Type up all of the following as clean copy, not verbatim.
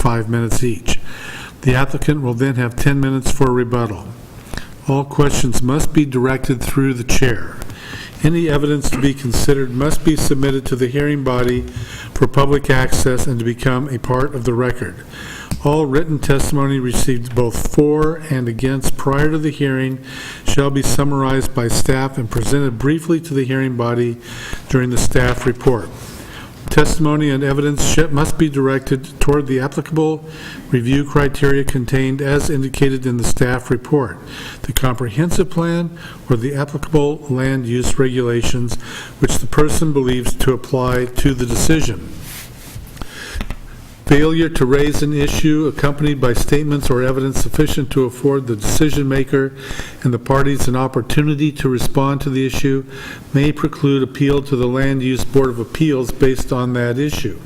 5 minutes each. The applicant will then have 10 minutes for rebuttal. All questions must be directed through the chair. Any evidence to be considered must be submitted to the hearing body for public access and to become a part of the record. All written testimony received both for and against prior to the hearing shall be summarized by staff and presented briefly to the hearing body during the staff report. Testimony and evidence must be directed toward the applicable review criteria contained as indicated in the staff report, the comprehensive plan, or the applicable land use regulations which the person believes to apply to the decision. Failure to raise an issue accompanied by statements or evidence sufficient to afford the decision maker and the parties an opportunity to respond to the issue may preclude appeal to the Land Use Board of Appeals based on that issue.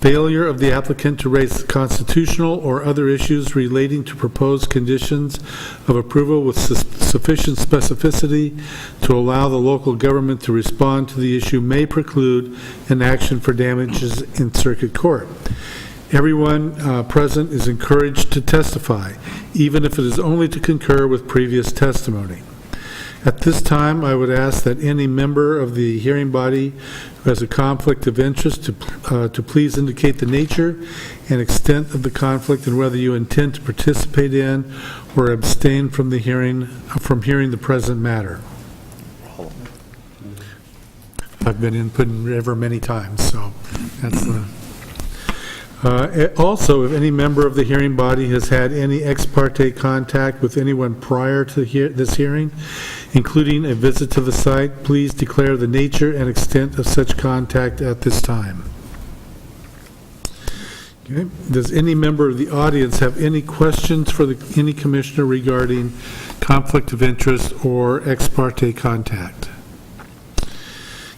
Failure of the applicant to raise constitutional or other issues relating to proposed conditions of approval with sufficient specificity to allow the local government to respond to the issue may preclude an action for damages in circuit court. Everyone present is encouraged to testify, even if it is only to concur with previous testimony. At this time, I would ask that any member of the hearing body who has a conflict of interest to please indicate the nature and extent of the conflict and whether you intend to participate in or abstain from hearing the present matter. I've been input ever many times, so that's the... Also, if any member of the hearing body has had any ex parte contact with anyone prior to this hearing, including a visit to the site, please declare the nature and extent of such contact at this time. Okay. Does any member of the audience have any questions for any commissioner regarding conflict of interest or ex parte contact?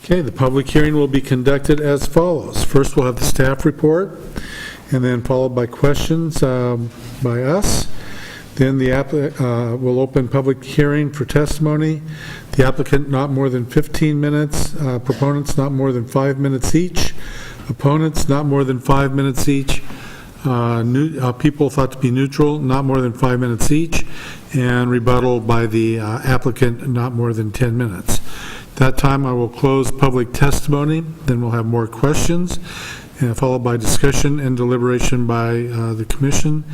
Okay, the public hearing will be conducted as follows. First, we'll have the staff report, and then followed by questions by us. Then the will open public hearing for testimony. The applicant not more than 15 minutes, proponents not more than 5 minutes each, opponents not more than 5 minutes each, people thought to be neutral not more than 5 minutes each, and rebuttal by the applicant not more than 10 minutes. That time I will close public testimony, then we'll have more questions, followed by discussion and deliberation by the commission,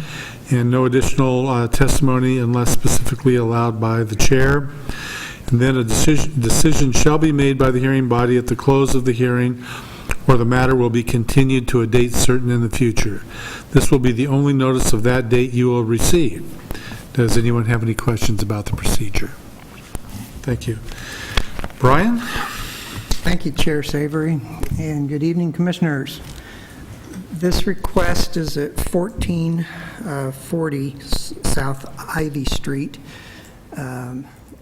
and no additional testimony unless specifically allowed by the chair. And then a decision shall be made by the hearing body at the close of the hearing, or the matter will be continued to a date certain in the future. This will be the only notice of that date you will receive. Does anyone have any questions about the procedure? Thank you. Brian? Thank you, Chair Savory, and good evening, Commissioners. This request is at 1440 South Ivy Street.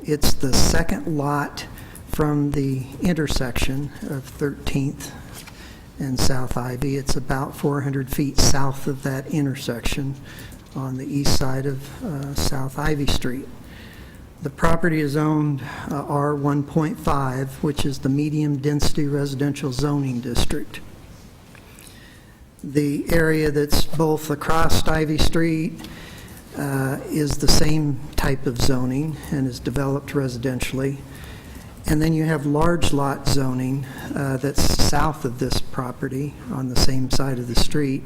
It's the second lot from the intersection of 13th and South Ivy. It's about 400 feet south of that intersection on the east side of South Ivy Street. The property is owned R1.5, which is the medium density residential zoning district. The area that's both across Ivy Street is the same type of zoning and is developed residentially. And then you have large lot zoning that's south of this property on the same side of the street.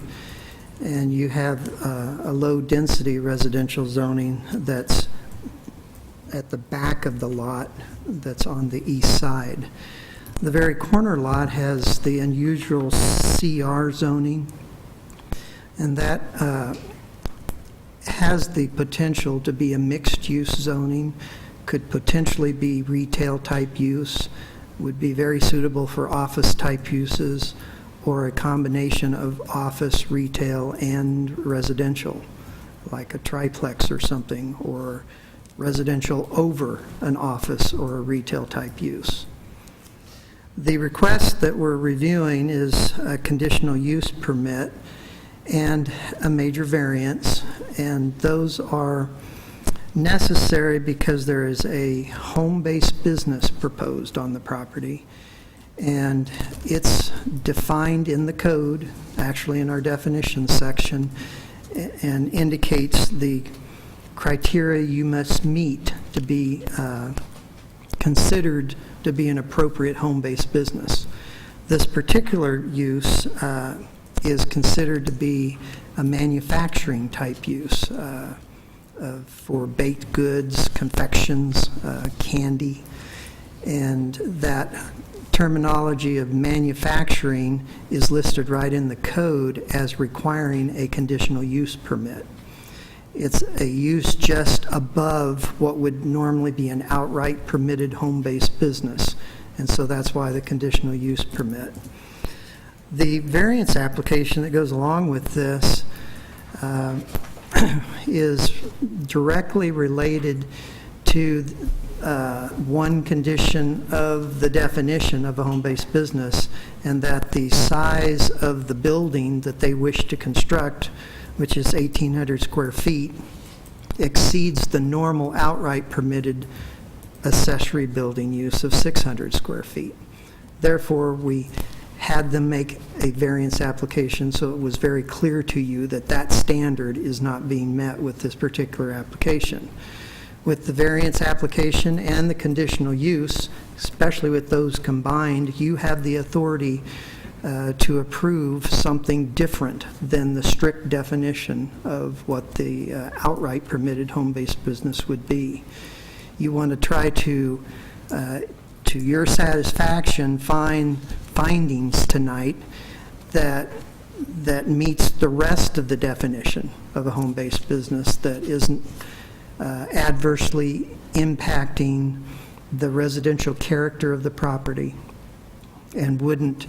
And you have a low density residential zoning that's at the back of the lot that's on the east side. The very corner lot has the unusual CR zoning, and that has the potential to be a mixed-use zoning, could potentially be retail-type use, would be very suitable for office-type uses, or a combination of office, retail, and residential, like a triplex or something, or residential over an office or a retail type use. The request that we're reviewing is a conditional use permit and a major variance, and those are necessary because there is a home-based business proposed on the property, And it's defined in the code, actually in our definitions section, and indicates the criteria you must meet to be considered to be an appropriate home-based business. This particular use is considered to be a manufacturing type use for baked goods, confections, candy, and that terminology of manufacturing is listed right in the code as requiring a conditional use permit. It's a use just above what would normally be an outright permitted home-based business, and so that's why the conditional use permit. The variance application that goes along with this is directly related to one condition of the definition of a home-based business, and that the size of the building that they wish to construct, which is 1,800 square feet, exceeds the normal outright permitted accessory building use of 600 square feet. Therefore, we had them make a variance application so it was very clear to you that that standard is not being met with this particular application. With the variance application and the conditional use, especially with those combined, you have the authority to approve something different than the strict definition of what the outright permitted home-based business would be. You want to try to your satisfaction, find findings tonight that meets the rest of the definition of a home-based business, that isn't adversely impacting the residential character of the property and wouldn't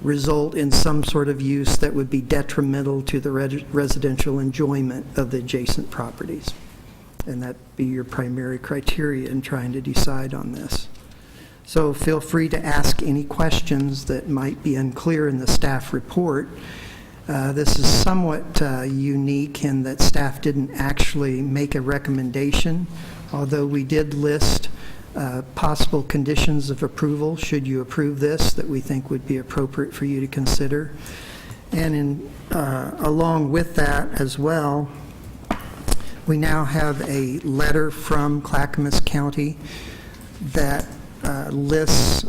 result in some sort of use that would be detrimental to the residential enjoyment of the adjacent properties. And that be your primary criteria in trying to decide on this. So feel free to ask any questions that might be unclear in the staff report. This is somewhat unique in that staff didn't actually make a recommendation, although we did list possible conditions of approval should you approve this that we think would be appropriate for you to consider. And along with that as well, we now have a letter from Clackamas County that lists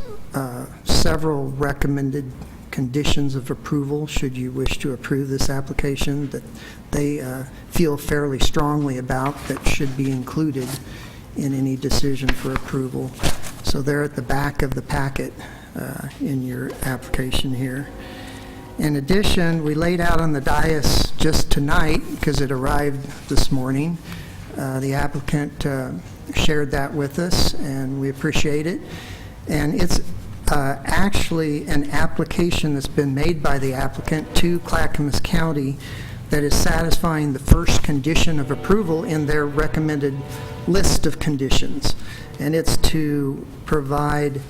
several recommended conditions of approval should you wish to approve this application that they feel fairly strongly about that should be included in any decision for approval. So they're at the back of the packet in your application here. In addition, we laid out on the dais just tonight, because it arrived this morning, the applicant shared that with us, and we appreciate it. And it's actually an application that's been made by the applicant to Clackamas County that is satisfying the first condition of approval in their recommended list of conditions. And it's to provide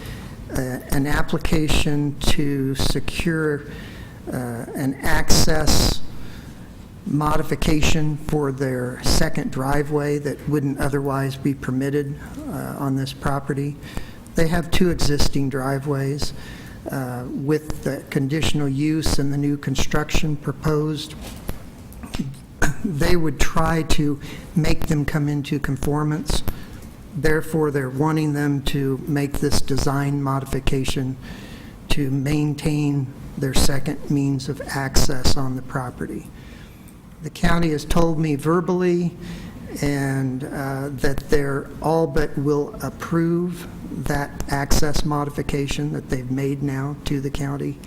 an application to secure an access modification for their second driveway that wouldn't otherwise be permitted on this property. They have two existing driveways. With the conditional use and the new construction proposed, they would try to make them come into conformance. Therefore, they're wanting them to make this design modification to maintain their second means of access on the property. The county has told me verbally and that they're all but will approve that access modification that they've made now to the county.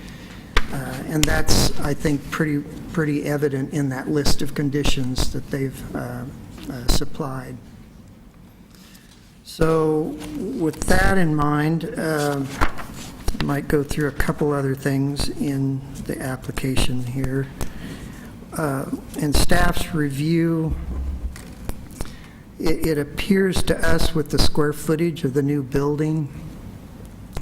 And that's, I think, pretty evident in that list of conditions that they've supplied. So with that in mind, I might go through a couple other things in the application here. In staff's review, it appears to us with the square footage of the new building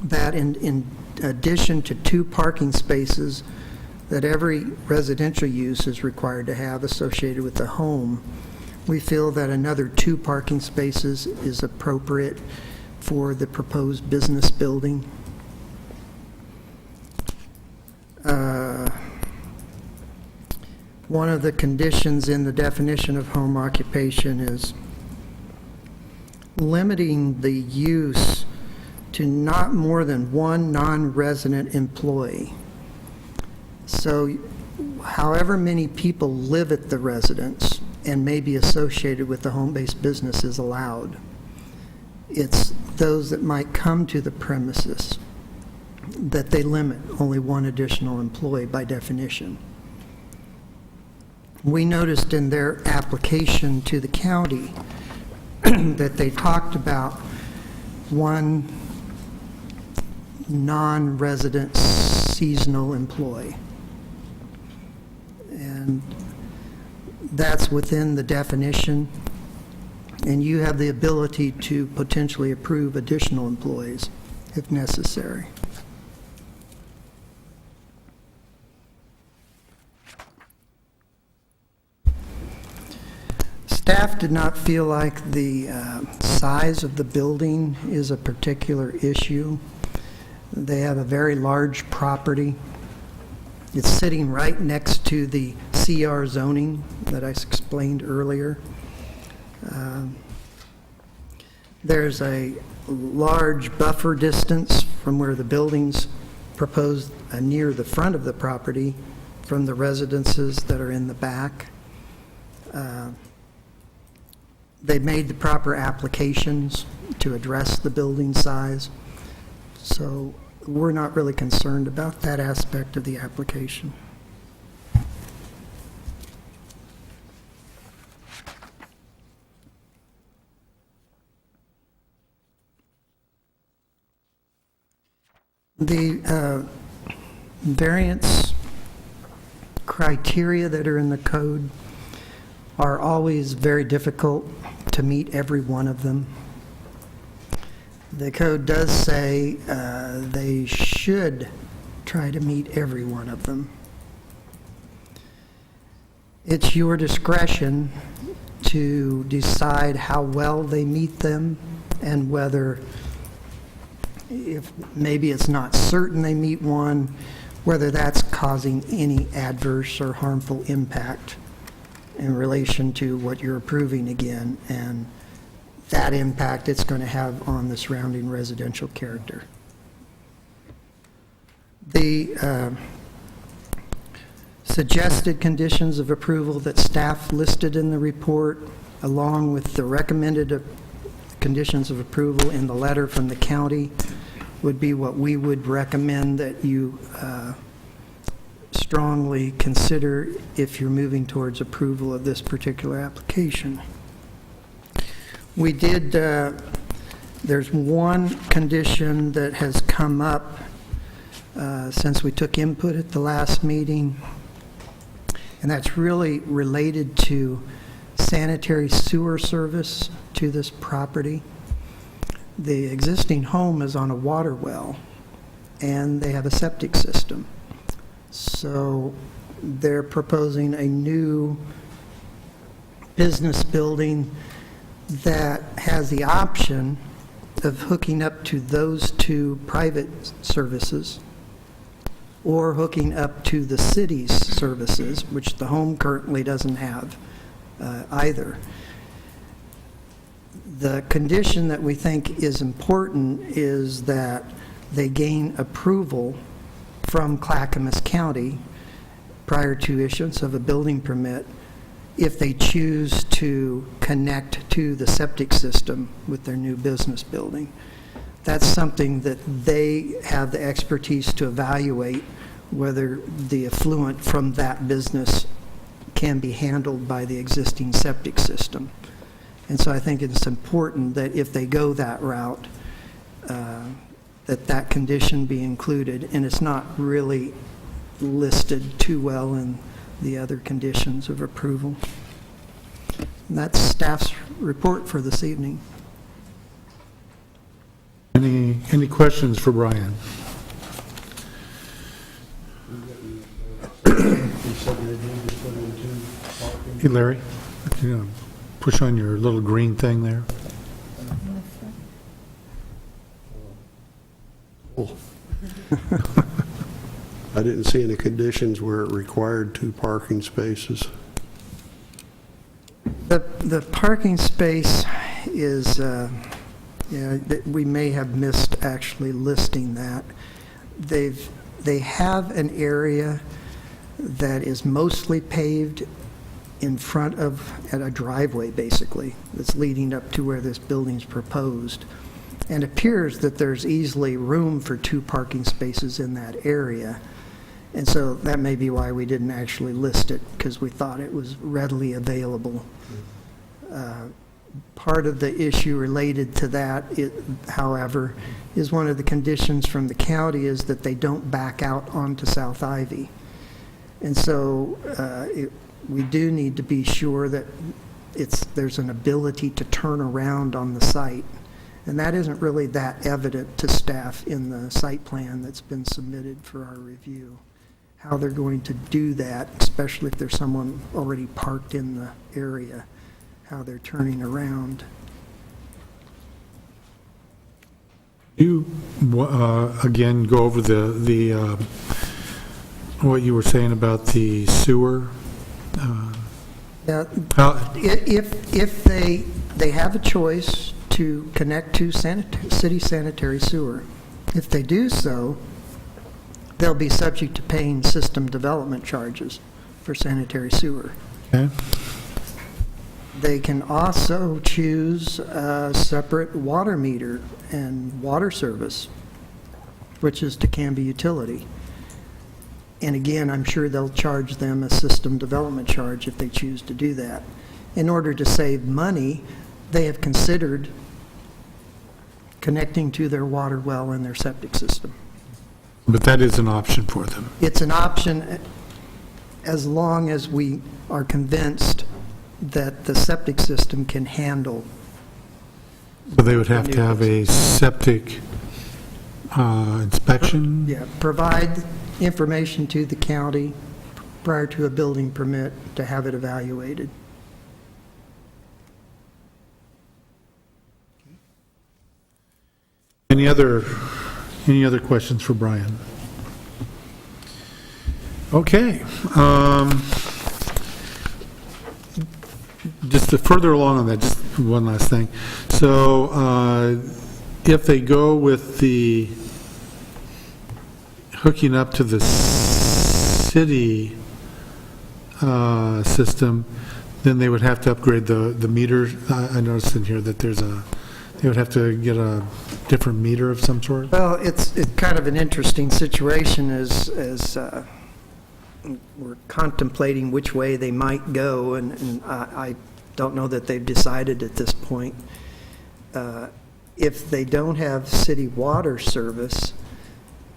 that in addition to 2 parking spaces that every residential use is required to have associated with the home, we feel that another 2 parking spaces is appropriate for the proposed business building. one of the conditions in the definition of home occupation is limiting the use to not more than one non-resident employee. So however many people live at the residence and may be associated with the home-based business is allowed. It's those that might come to the premises that they limit only one additional employee by definition. We noticed in their application to the county that they talked about one non-resident seasonal employee. And that's within the definition, and you have the ability to potentially approve additional employees if necessary. Staff did not feel like the size of the building is a particular issue. They have a very large property. It's sitting right next to the CR zoning that I explained earlier. There's a large buffer distance from where the building's proposed near the front of the property from the residences that are in the back. They made the proper applications to address the building size, so we're not really concerned about that aspect of the application. The variance criteria that are in the code are always very difficult to meet every one of them. The code does say they should try to meet every one of them. It's your discretion to decide how well they meet them and whether, if maybe it's not certain they meet one, whether that's causing any adverse or harmful impact in relation to what you're approving again, and that impact it's going to have on the surrounding residential character. The suggested conditions of approval that staff listed in the report, along with the recommended conditions of approval in the letter from the county, would be what we would recommend that you strongly consider if you're moving towards approval of this particular application. We did, there's one condition that has come up since we took input at the last meeting, and that's really related to sanitary sewer service to this property. The existing home is on a water well, and they have a septic system. So they're proposing a new business building that has the option of hooking up to those two private services or hooking up to the city's services, which the home currently doesn't have either. The condition that we think is important is that they gain approval from Clackamas County prior to issuance of a building permit if they choose to connect to the septic system with their new business building. That's something that they have the expertise to evaluate whether the effluent from that business can be handled by the existing septic system. And so I think it's important that if they go that route, that condition be included, and it's not really listed too well in the other conditions of approval. And that's staff's report for this evening. Any questions for Brian? Hey, Larry, can you push on your little green thing there? I didn't see any conditions where it required 2 parking spaces. The parking space is, we may have missed actually listing that. They have an area that is mostly paved in front of, at a driveway basically, that's leading up to where this building's proposed. And appears that there's easily room for 2 parking spaces in that area. And so that may be why we didn't actually list it, because we thought it was readily available. Part of the issue related to that, however, is one of the conditions from the county is that they don't back out onto South Ivy. And so we do need to be sure that there's an ability to turn around on the site. And that isn't really that evident to staff in the site plan that's been submitted for our review. How they're going to do that, especially if there's someone already parked in the area, how they're turning around. You, again, go over the what you were saying about the sewer? Now, How- if they have a choice to connect to city sanitary sewer, if they do so, they'll be subject to paying system development charges for sanitary sewer. Okay. They can also choose a separate water meter and water service, which is to Canby Utility. And again, I'm sure they'll charge them a system development charge if they choose to do that. In order to save money, they have considered connecting to their water well and their septic system. But that is an option for them. It's an option as long as we are convinced that the septic system can handle. So they would have to have a septic inspection? Yeah, provide information to the county prior to a building permit to have it evaluated. Any other questions for Brian? Okay. Just to further along on that, just one last thing. So if they go with the hooking up to the city system, then they would have to upgrade the meter. I noticed in here that they would have to get a different meter of some sort. Well, it's kind of an interesting situation as we're contemplating which way they might go, and I don't know that they've decided at this point. If they don't have city water service,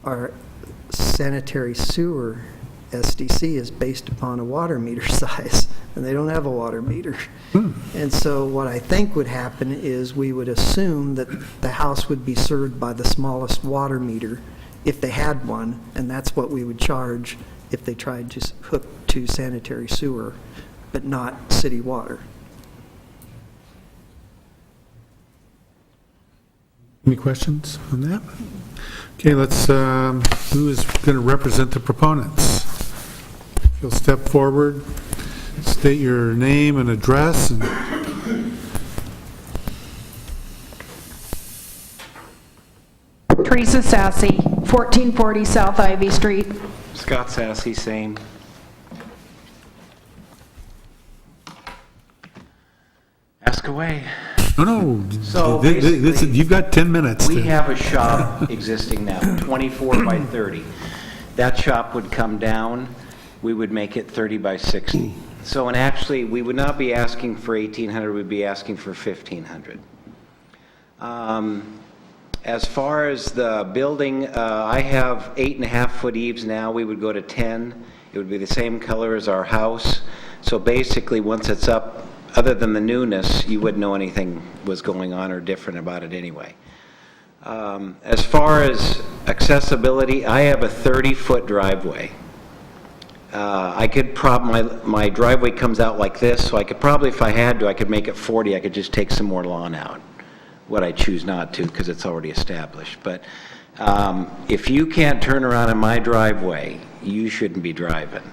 our sanitary sewer SDC is based upon a water meter size, and they don't have a water meter. And so what I think would happen is we would assume that the house would be served by the smallest water meter if they had one, and that's what we would charge if they tried to hook to sanitary sewer, but not city water. Any questions on that? Okay, let's, who is going to represent the proponents? You'll step forward, state your name and address. Teresa Sassy, 1440 South Ivy Street. Scott Sassy, same. Ask away. No, So you've got 10 minutes. We have a shop existing now, 24 by 30. That shop would come down, we would make it 30 by 60. So, and actually, we would not be asking for 1,800, we'd be asking for 1,500. As far as the building, I have 8.5-foot eaves now, we would go to 10. It would be the same color as our house. So basically, once it's up, other than the newness, you wouldn't know anything was going on or different about it anyway. As far as accessibility, I have a 30-foot driveway. I could my driveway comes out like this, so I could probably, if I had to, I could make it 40. I could just take some more lawn out. What I choose not to, because it's already established. But if you can't turn around in my driveway you shouldn't be driving.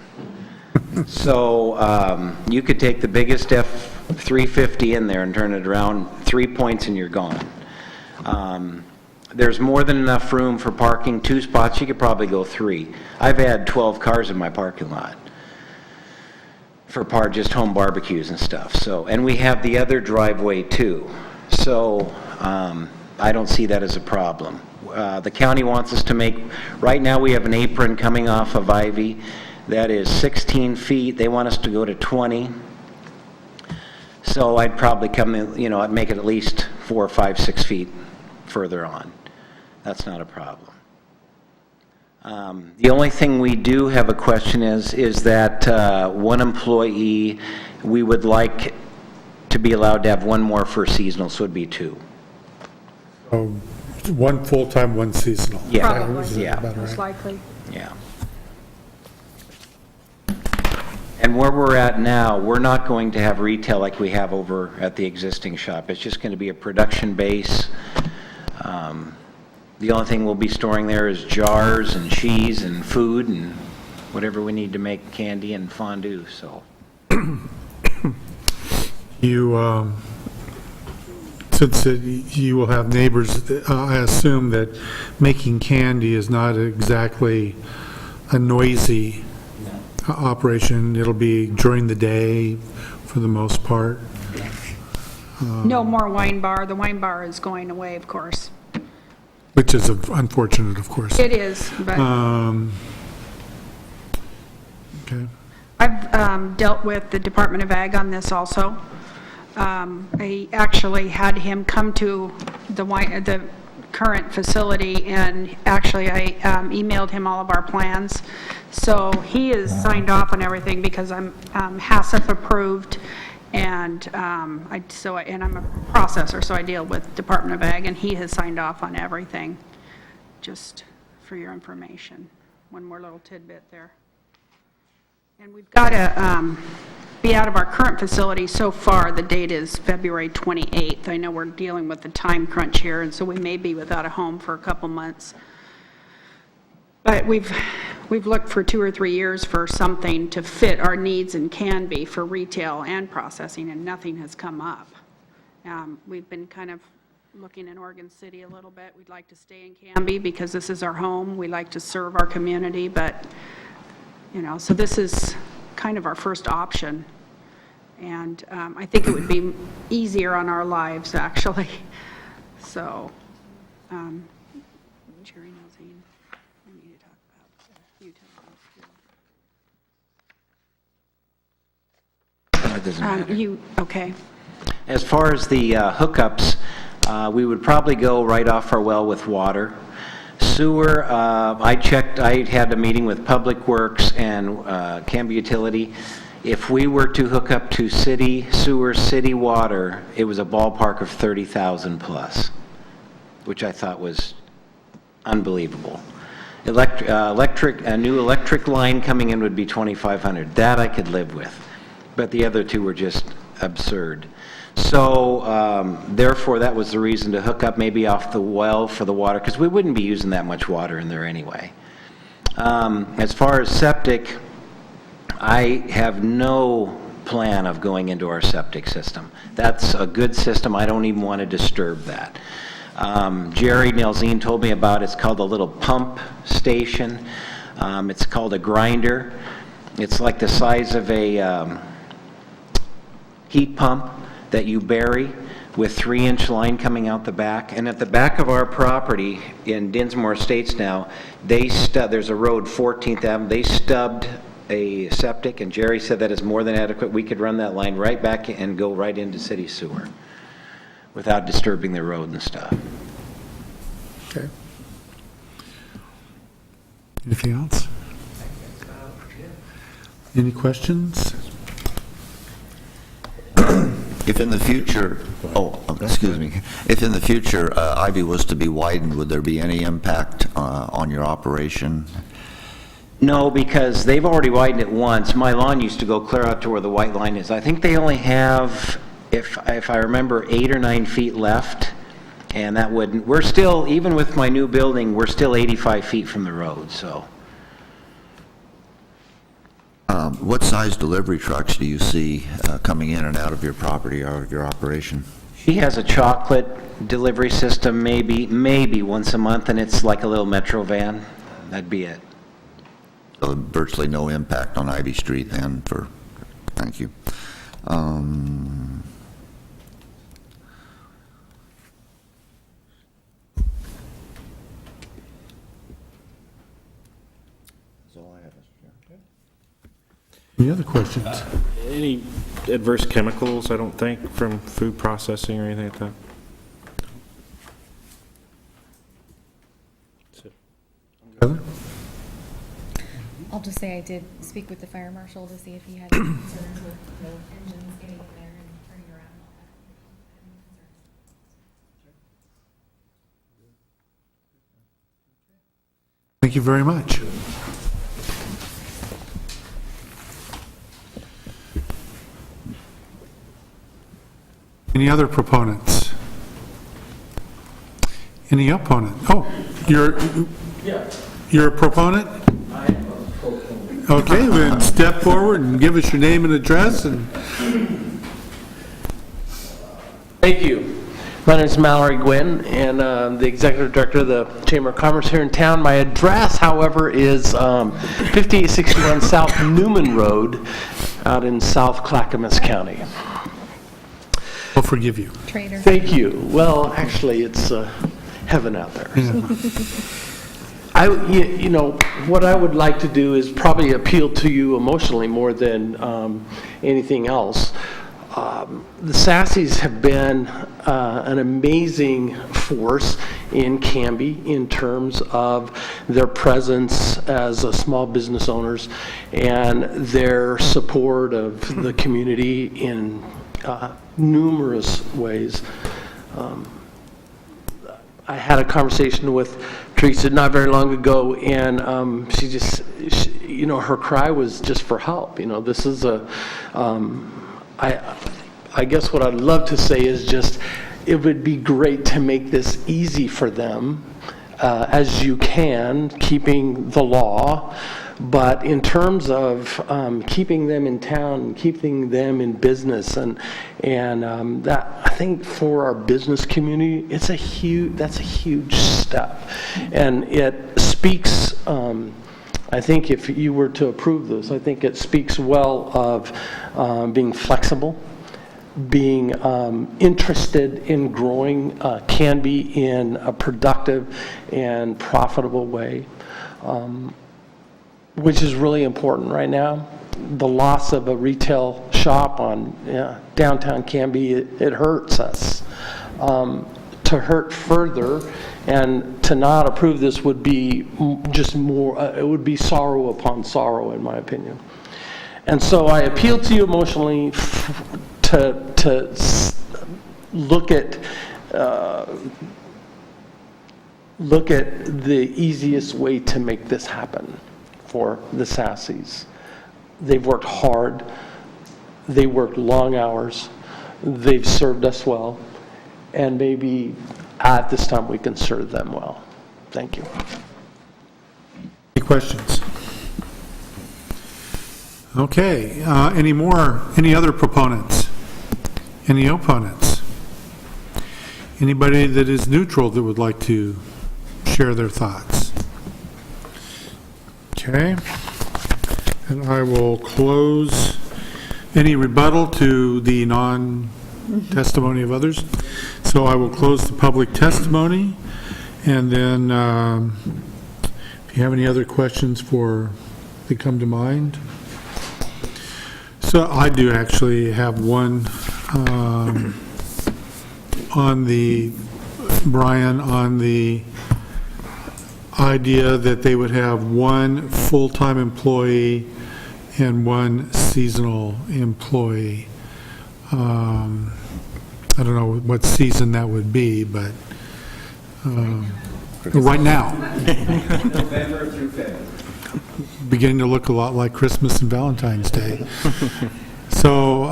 So you could take the biggest F-350 in there and turn it around 3 points and you're gone. There's more than enough room for parking, 2 spots, you could probably go 3. I've had 12 cars in my parking lot for just home barbecues and stuff. So, and we have the other driveway too. So I don't see that as a problem. The county wants us to make, right now we have an apron coming off of Ivy that is 16 feet. They want us to go to 20. So I'd probably come in, you know, I'd make it at least 4, 5, 6 feet further on. That's not a problem. The only thing we do have a question is that one employee, we would like to be allowed to have one more for seasonal, so it'd be 2. So, one full-time, one seasonal. Yeah. Probably. Yeah. About Most right. likely. Yeah. And where we're at now, we're not going to have retail like we have over at the existing shop. It's just going to be a production base. The only thing we'll be storing there is jars and cheese and food and whatever we need to make candy and fondue, so. You, since you will have neighbors, I assume that making candy is not exactly a noisy operation. It'll be during the day for the most part. No more wine bar. The wine bar is going away, of course. Which is unfortunate, of course. It is, but Okay. I've dealt with the Department of Ag on this also. I actually had him come to the current facility, and actually I emailed him all of our plans. So he is signed off on everything because I'm HACCP approved, and I'm a processor, so I deal with Department of Ag, and he has signed off on everything, just for your information. One more little tidbit there. And we've got to be out of our current facility so far. The date is February 28th. I know we're dealing with the time crunch here, and so we may be without a home for a couple months. But we've looked for 2 or 3 years for something to fit our needs and can be for retail and processing, and nothing has come up. We've been kind of looking in Oregon City a little bit. We'd like to stay in Canby because this is our home. We like to serve our community, but, you know, so this is kind of our first option. And I think it would be easier on our lives, actually. So, Jerry Nelzine, we need to talk about utilities. It doesn't matter. Okay. As far as the hookups, we would probably go right off our well with water. Sewer, I checked, I had a meeting with Public Works and Canby Utility. If we were to hook up to city sewer, city water, it was a ballpark of 30,000 plus, which I thought was unbelievable. A new electric line coming in would be 2,500. That I could live with, but the other two were just absurd. So therefore, that was the reason to hook up maybe off the well for the water, because we wouldn't be using that much water in there anyway. As far as septic, I have no plan of going into our septic system. That's a good system. I don't even want to disturb that. Jerry Nelzine told me about it. It's called a little pump station. It's called a grinder. It's like the size of a heat pump that you bury with 3-inch line coming out the back. And at the back of our property in Dinsmore Estates now, there's a road, 14th Avenue, they stubbed a septic, and Jerry said that is more than adequate. We could run that line right back and go right into city sewer without disturbing the road and stuff. Okay. Anything else? Any questions? If in the future, excuse me, if in the future Ivy was to be widened, would there be any impact on your operation? No, because they've already widened it once. My lawn used to go clear out to where the white line is. I think they only have, if I remember, 8 or 9 feet left, and that wouldn't, we're still, even with my new building, we're still 85 feet from the road, so. What size delivery trucks do you see coming in and out of your property or your operation? She has a chocolate delivery system, maybe once a month, and it's like a little metro van. That'd be it. So virtually no impact on Ivy Street then for, thank you. That's all I have, Mr. Chair. Any other questions? Any adverse chemicals, I don't think, from food processing or anything like that? Heather? I'll just say I did speak with the fire marshal to see if he had any concerns with the engines getting in there and turning around and all that. Thank you very much. Any other proponents? Any opponent? Oh, you're a proponent? I am a proponent. Okay, then step forward and give us your name and address and... Thank you. My name is Mallory Gwynn, and I'm the Executive Director of the Chamber of Commerce here in town. My address, however, is 5861 South Newman Road out in South Clackamas County. We'll forgive you. Traitor. Thank you. Well, actually, it's heaven out there. You know, what I would like to do is probably appeal to you emotionally more than anything else. The Sasseys have been an amazing force in Canby in terms of their presence as small business owners and their support of the community in numerous ways. I had a conversation with Teresa not very long ago, and she, you know, her cry was just for help. You know, this is a, I guess what I'd love to say is just, it would be great to make this easy for them as you can, keeping the law. But in terms of keeping them in town, keeping them in business, and that, I think for our business community, that's a huge step, and it speaks. I think if you were to approve this, I think it speaks well of being flexible, being interested in growing Canby in a productive and profitable way. Which is really important right now. The loss of a retail shop on downtown Canby, it hurts us. To hurt further and to not approve this would be just more, it would be sorrow upon sorrow, in my opinion. And so I appeal to you emotionally to look at the easiest way to make this happen for the Sasseys. They've worked hard. They worked long hours. They've served us well. And maybe at this time we can serve them well. Thank you. Any questions? Okay, any other proponents? Any opponents? Anybody that is neutral that would like to share their thoughts? Okay, and I will close any rebuttal to the non-testimony of others. So I will close the public testimony, and then if you have any other questions that come to mind. So I do actually have one on the idea that they would have one full-time employee and one seasonal employee. I don't know what season that would be, but right now. November through February. Beginning to look a lot like Christmas and Valentine's Day. So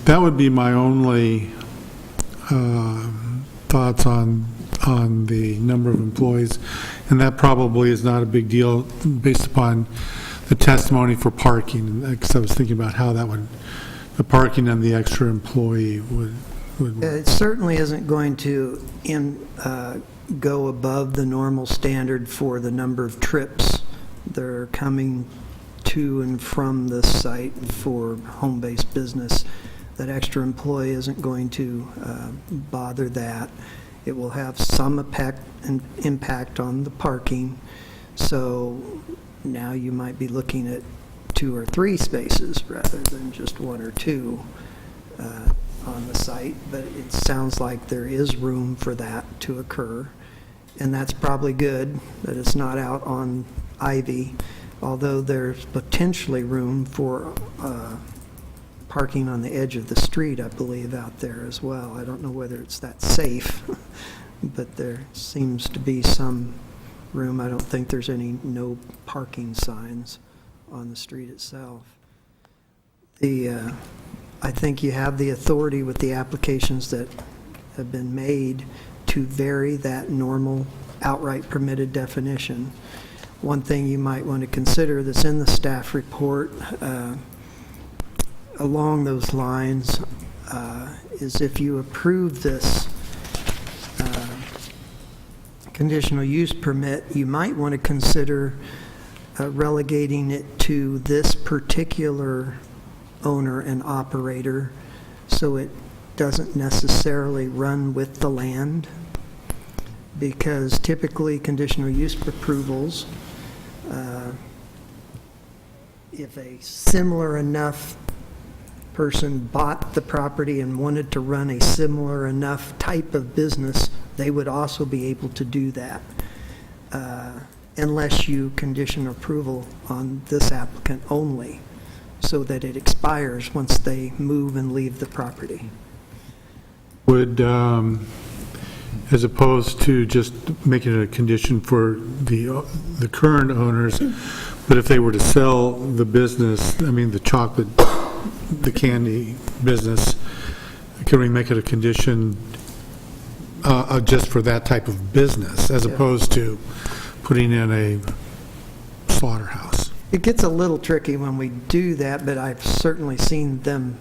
that would be my only thoughts on the number of employees, and that probably is not a big deal based upon the testimony for parking, because I was thinking about how that would, the parking and the extra employee would work. It certainly isn't going to go above the normal standard for the number of trips that are coming to and from the site for home-based business. That extra employee isn't going to bother that. It will have some impact on the parking. So now you might be looking at 2 or 3 spaces rather than just 1 or 2 on the site. But it sounds like there is room for that to occur. And that's probably good that it's not out on Ivy, although there's potentially room for parking on the edge of the street, I believe, out there as well. I don't know whether it's that safe, but there seems to be some room. I don't think there's any no parking signs on the street itself. I think you have the authority with the applications that have been made to vary that normal outright permitted definition. One thing you might want to consider that's in the staff report along those lines is if you approve this conditional use permit, you might want to consider relegating it to this particular owner and operator so it doesn't necessarily run with the land, because typically conditional use approvals, if a similar enough person bought the property and wanted to run a similar enough type of business, they would also be able to do that, unless you condition approval on this applicant only, so that it expires once they move and leave the property. Would, as opposed to just making it a condition for the current owners, but if they were to sell the business, I mean, the chocolate, the candy business, can we make it a condition just for that type of business, as opposed to putting in a slaughterhouse? It gets a little tricky when we do that, but I've certainly seen them,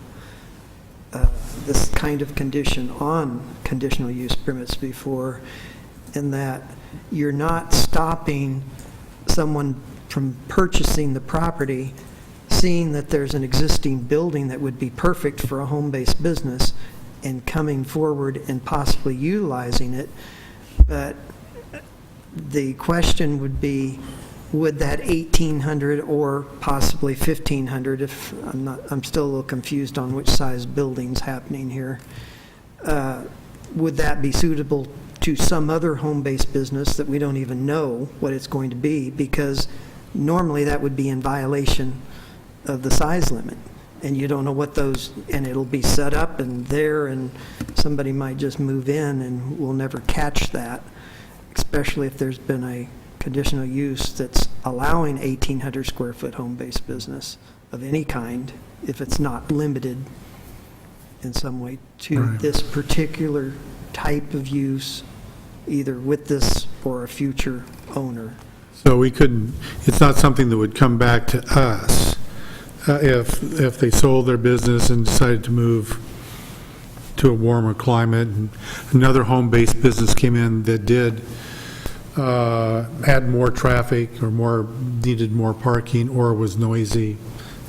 this kind of condition on conditional use permits before, in that you're not stopping someone from purchasing the property, seeing that there's an existing building that would be perfect for a home-based business, and coming forward and possibly utilizing it. But the question would be, would that 1,800 or possibly 1,500, if I'm still a little confused on which size building's happening here, would that be suitable to some other home-based business that we don't even know what it's going to be? Because normally that would be in violation of the size limit, and you don't know what those, and it'll be set up and there, and somebody might just move in and we'll never catch that, especially if there's been a conditional use that's allowing 1,800 square foot home-based business of any kind, if it's not limited in some way to Right. this particular type of use, either with this or a future owner. So we couldn't, it's not something that would come back to us if they sold their business and decided to move to a warmer climate, and another home-based business came in that did had more traffic or needed more parking or was noisy,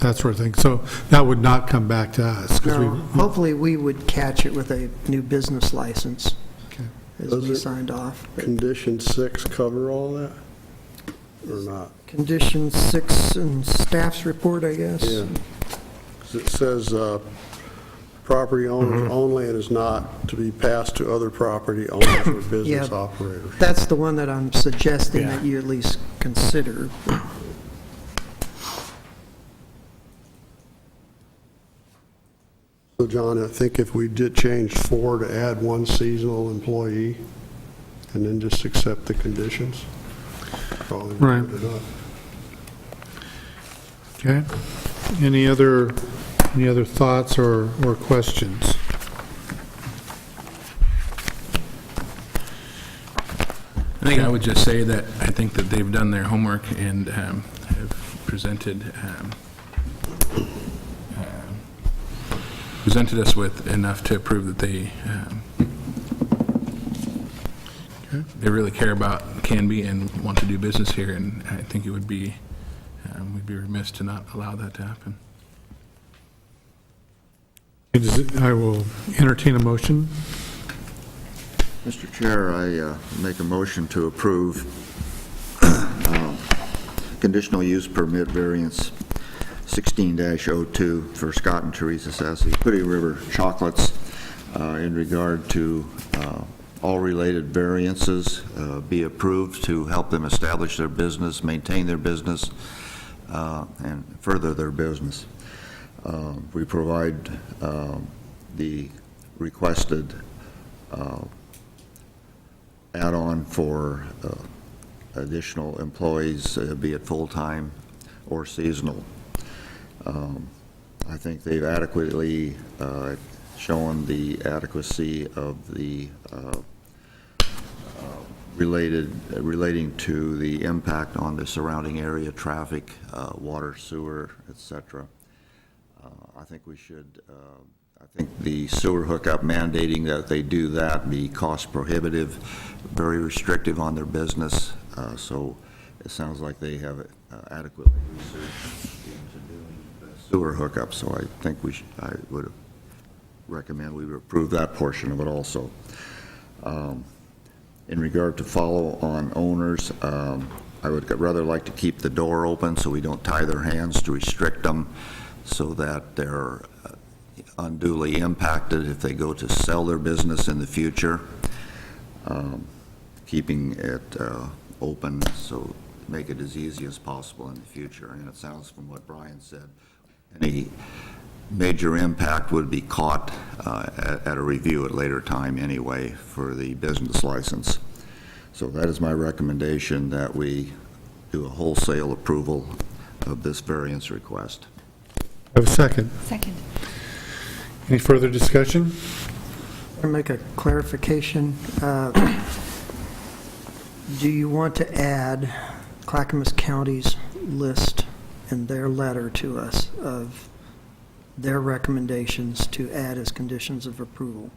that sort of thing. So that would not come back to us. 'Cause No, hopefully we would catch it with a new business license as Does we it- signed off. But Condition 6 cover all that, or not? Condition 6 in staff's report, I guess. Yeah. 'Cause it says, property owners only, and is not to be passed to other property owners or business Yeah. operators. That's the one that I'm suggesting that you at least consider. So John, I think if we did change 4 to add 1 seasonal employee, and then just accept the conditions, probably would Right. put it up. Okay. Any other thoughts or questions? I think I would just say that I think that they've done their homework and have presented us with enough to prove that they really care about Canby and want to do business here, and I think it would be, we'd be remiss to not allow that to happen. I will entertain a motion. Mr. Chair, I make a motion to approve conditional use permit variance 16-02 for Scott and Teresa Sassy, Hoodie River Chocolates, in regard to all related variances be approved to help them establish their business, maintain their business, and further their business. We provide the requested add-on for additional employees, be it full-time or seasonal. I think they've adequately shown the adequacy of the relating to the impact on the surrounding area, traffic, water, sewer, etc. I think we should, I think the sewer hookup mandating that they do that be cost prohibitive, very restrictive on their business, so it sounds like they have adequately researched into doing the sewer hookup, so I think I would recommend we would approve that portion of it also. In regard to follow-on owners, I would rather like to keep the door open so we don't tie their hands to restrict them so that they're unduly impacted if they go to sell their business in the future. Keeping it open so make it as easy as possible in the future. And it sounds from what Brian said, any major impact would be caught at a review at a later time anyway for the business license. So that is my recommendation, that we do a wholesale approval of this variance request. Have a second. Second. Any further discussion? I'll make a clarification. Do you want to add Clackamas County's list in their letter to us of their recommendations to add as conditions of approval?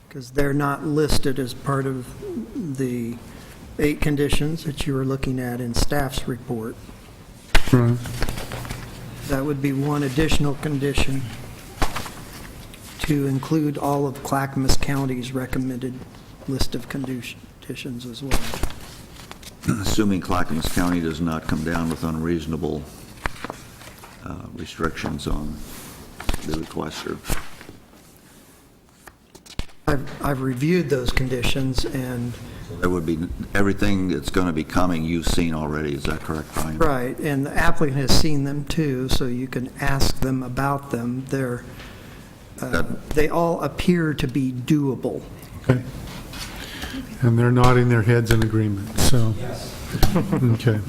Because they're not listed as part of the 8 conditions that you were looking at in staff's report. Right. That would be one additional condition to include all of Clackamas County's recommended list of conditions as well. Assuming Clackamas County does not come down with unreasonable restrictions on the requester. I've reviewed those conditions, and There would be, everything that's going to be coming you've seen already, is that correct, Brian? right, and the applicant has seen them too, so you can ask them about them. They all appear to be doable. Okay. And they're nodding their heads in agreement, so. Okay.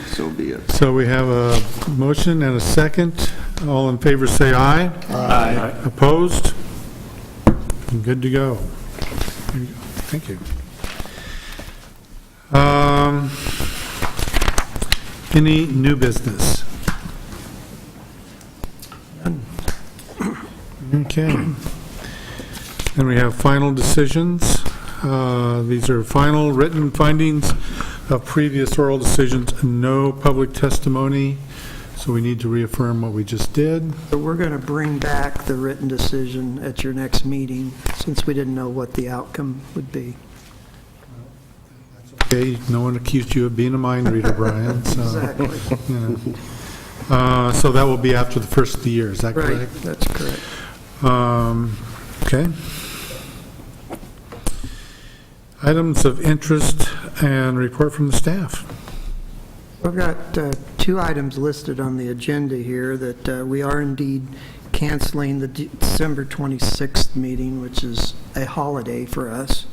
So be it. So we have a motion and a second. All in favor say aye. Aye. Opposed? Good to go. There you go. Thank you. Any new business? Okay. And we have final decisions. These are final written findings of previous oral decisions, no public testimony, so we need to reaffirm what we just did. So we're going to bring back the written decision at your next meeting, since we didn't know what the outcome would be. Okay, no one accused you of being a mind reader, Brian, so. Exactly. You know. So that will be after the first of the year, is that Right, correct? that's correct. Okay. Items of interest and report from the staff. We've got 2 items listed on the agenda here that we are indeed canceling the December 26th meeting, which is a holiday for us.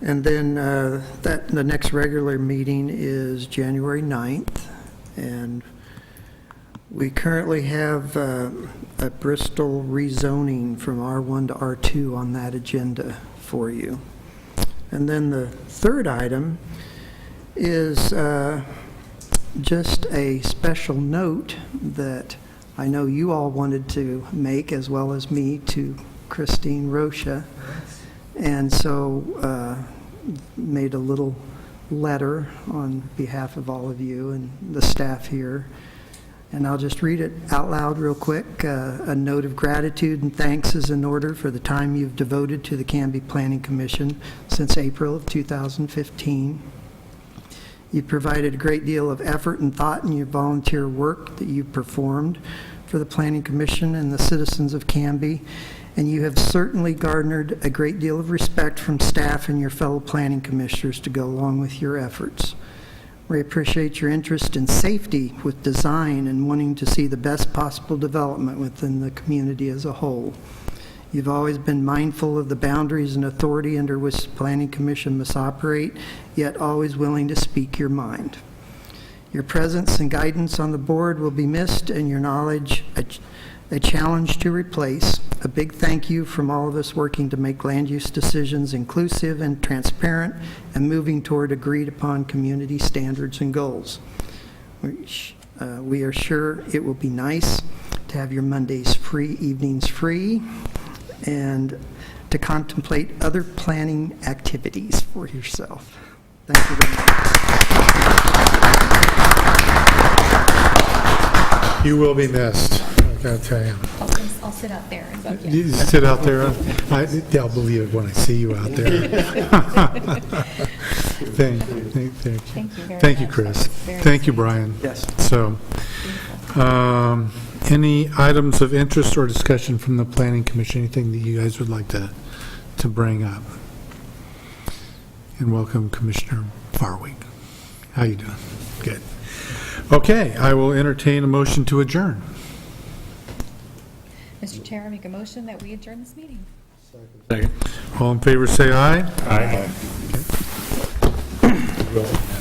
And then the next regular meeting is January 9th. And we currently have a Bristol rezoning from R1 to R2 on that agenda for you. And then the third item is just a special note that I know you all wanted to make, as well as me, to Christine Rocha. And so made a little letter on behalf of all of you and the staff here. And I'll just read it out loud real quick. A note of gratitude and thanks is in order for the time you've devoted to the Canby Planning Commission since April of 2015. You've provided a great deal of effort and thought in your volunteer work that you've performed for the Planning Commission and the citizens of Canby, and you have certainly garnered a great deal of respect from staff and your fellow planning commissioners to go along with your efforts. We appreciate your interest in safety with design and wanting to see the best possible development within the community as a whole. You've always been mindful of the boundaries and authority under which the Planning Commission must operate, yet always willing to speak your mind. Your presence and guidance on the board will be missed, and your knowledge a challenge to replace. A big thank you from all of us working to make land use decisions inclusive and transparent and moving toward agreed upon community standards and goals. We are sure it will be nice to have your Mondays free, evenings free, and to contemplate other planning activities for yourself. Thank you very much. You will be missed, I gotta tell you. I'll sit out there and bug you. You sit out there, I'll believe it when I see you out there. Thank you. Thank you very much. Thank you, Chris. Very Thank you, sweet. Brian. Yes. So, any items of interest or discussion from the Planning Commission, anything that you guys would like to bring up? And welcome, Commissioner Farwig. How you doing? Good. Okay, I will entertain a motion to adjourn. Mr. Chair, I make a motion that we adjourn this meeting. All in favor, say aye. Aye. Okay.